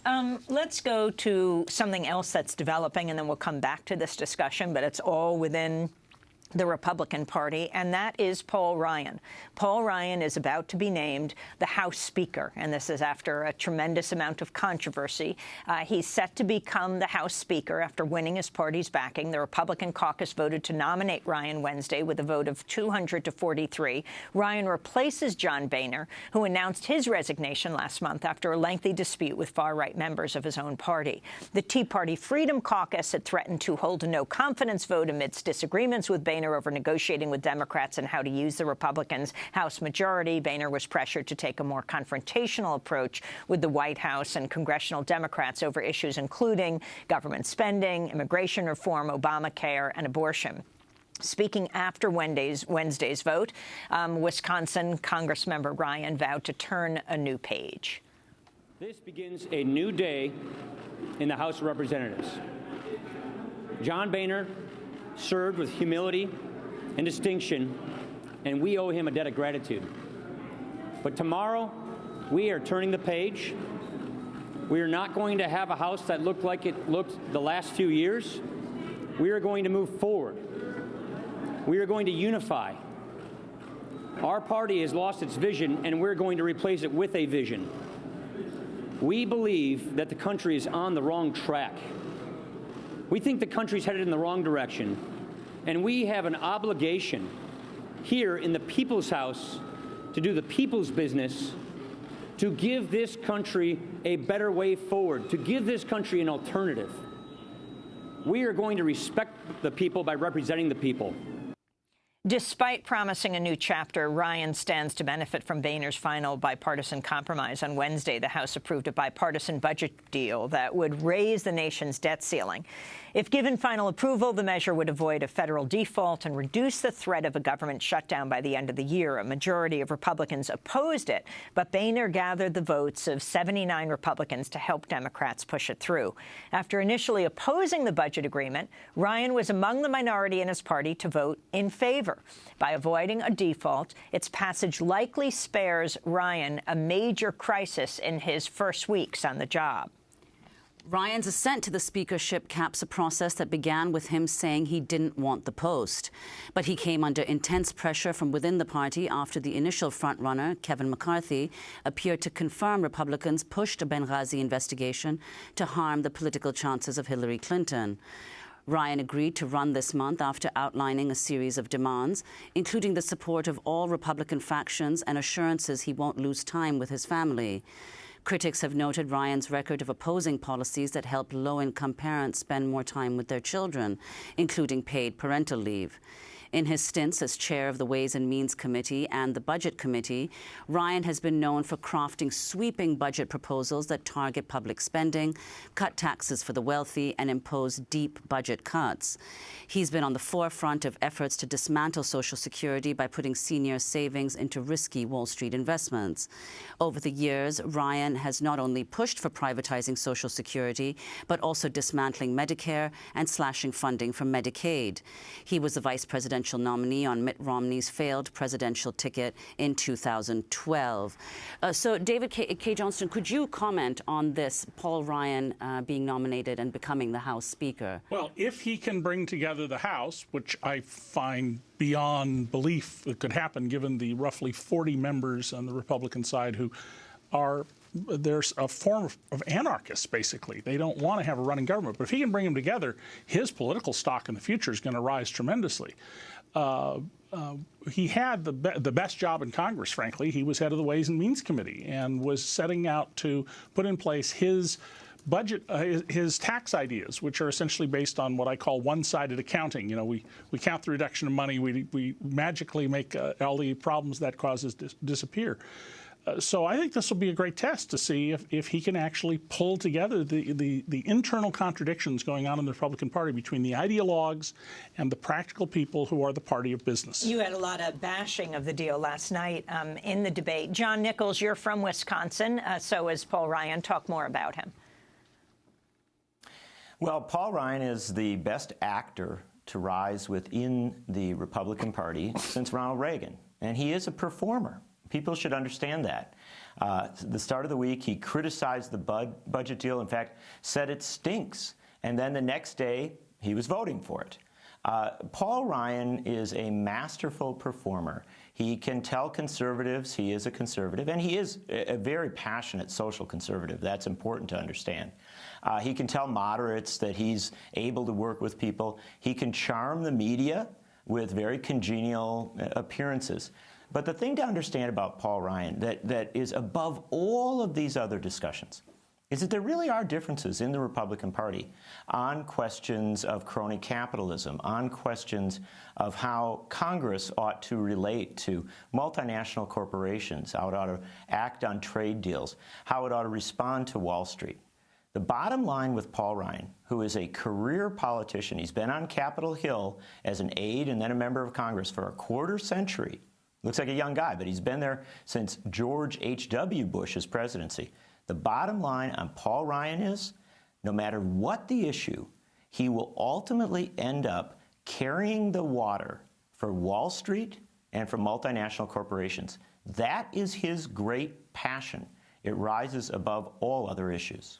Let's go to something else that's developing, and then we'll come back to this discussion, but it's all within the Republican Party, and that is Paul Ryan. Paul Ryan is about to be named the House Speaker, and this is after a tremendous amount of controversy. He's set to become the House Speaker after winning his party's backing. The Republican caucus voted to nominate Ryan Wednesday with a vote of 200 to 43. Ryan replaces John Boehner, who announced his resignation last month after a lengthy dispute with far-right members of his own party. The Tea Party Freedom Caucus had threatened to hold a no-confidence vote amidst disagreements with Boehner over negotiating with Democrats and how to use the Republicans' House majority. Boehner was pressured to take a more confrontational approach with the White House and congressional Democrats over issues including government spending, immigration reform, Obamacare, and abortion. Speaking after Wednesday's vote, Wisconsin Congressmember Ryan vowed to turn a new page. This begins a new day in the House of Representatives. John Boehner served with humility and distinction, and we owe him a debt of gratitude. But tomorrow, we are turning the page. We are not going to have a House that looked like it looked the last few years. We are going to move forward. We are going to unify. Our party has lost its vision, and we're going to replace it with a vision. We believe that the country is on the wrong track. We think the country's headed in the wrong direction, and we have an obligation here in the People's House to do the people's business, to give this country a better way forward, to give this country an alternative. We are going to respect the people by representing the people. Despite promising a new chapter, Ryan stands to benefit from Boehner's final bipartisan compromise. On Wednesday, the House approved a bipartisan budget deal that would raise the nation's debt ceiling. If given final approval, the measure would avoid a federal default and reduce the threat of a government shutdown by the end of the year. A majority of Republicans opposed it, but Boehner gathered the votes of 79 Republicans to help Democrats push it through. After initially opposing the budget agreement, Ryan was among the minority in his party to vote in favor. By avoiding a default, its passage likely spares Ryan a major crisis in his first weeks on the job. Ryan's ascent to the speakership caps a process that began with him saying he didn't want the post. But he came under intense pressure from within the party after the initial frontrunner, Kevin McCarthy, appeared to confirm Republicans pushed a Benghazi investigation to harm the political chances of Hillary Clinton. Ryan agreed to run this month after outlining a series of demands, including the support of all Republican factions and assurances he won't lose time with his family. Critics have noted Ryan's record of opposing policies that help low-income parents spend more time with their children, including paid parental leave. In his stints as chair of the Ways and Means Committee and the Budget Committee, Ryan has been known for crafting sweeping budget proposals that target public spending, cut taxes for the wealthy, and impose deep budget cuts. He's been on the forefront of efforts to dismantle Social Security by putting senior savings into risky Wall Street investments. Over the years, Ryan has not only pushed for privatizing Social Security, but also dismantling Medicare and slashing funding for Medicaid. He was the vice presidential nominee on Mitt Romney's failed presidential ticket in 2012. So, David K. Johnston, could you comment on this, Paul Ryan being nominated and becoming the House Speaker? Well, if he can bring together the House, which I find beyond belief it could happen given the roughly 40 members on the Republican side who are there's a form of anarchists, basically. They don't want to have a running government. But if he can bring them together, his political stock in the future is going to rise tremendously. He had the best job in Congress, frankly. He was head of the Ways and Means Committee and was setting out to put in place his budget, his tax ideas, which are essentially based on what I call one-sided accounting. You know, we count the reduction of money, we magically make all the problems that causes disappear. So I think this will be a great test to see if he can actually pull together the internal contradictions going on in the Republican Party between the ideologues and the practical people who are the party of business. You had a lot of bashing of the deal last night in the debate. John Nichols, you're from Wisconsin, so is Paul Ryan. Talk more about him. Well, Paul Ryan is the best actor to rise within the Republican Party since Ronald Reagan, and he is a performer. People should understand that. The start of the week, he criticized the budget deal, in fact, said it stinks. And then the next day, he was voting for it. Paul Ryan is a masterful performer. He can tell conservatives he is a conservative, and he is a very passionate social conservative. That's important to understand. He can tell moderates that he's able to work with people. He can charm the media with very congenial appearances. But the thing to understand about Paul Ryan that is above all of these other discussions is that there really are differences in the Republican Party on questions of crony capitalism, on questions of how Congress ought to relate to multinational corporations, how it ought to act on trade deals, how it ought to respond to Wall Street. The bottom line with Paul Ryan, who is a career politician, he's been on Capitol Hill as an aide and then a member of Congress for a quarter century. Looks like a young guy, but he's been there since George H.W. Bush's presidency. The bottom line on Paul Ryan is, no matter what the issue, he will ultimately end up carrying the water for Wall Street and for multinational corporations. That is his great passion. It rises above all other issues.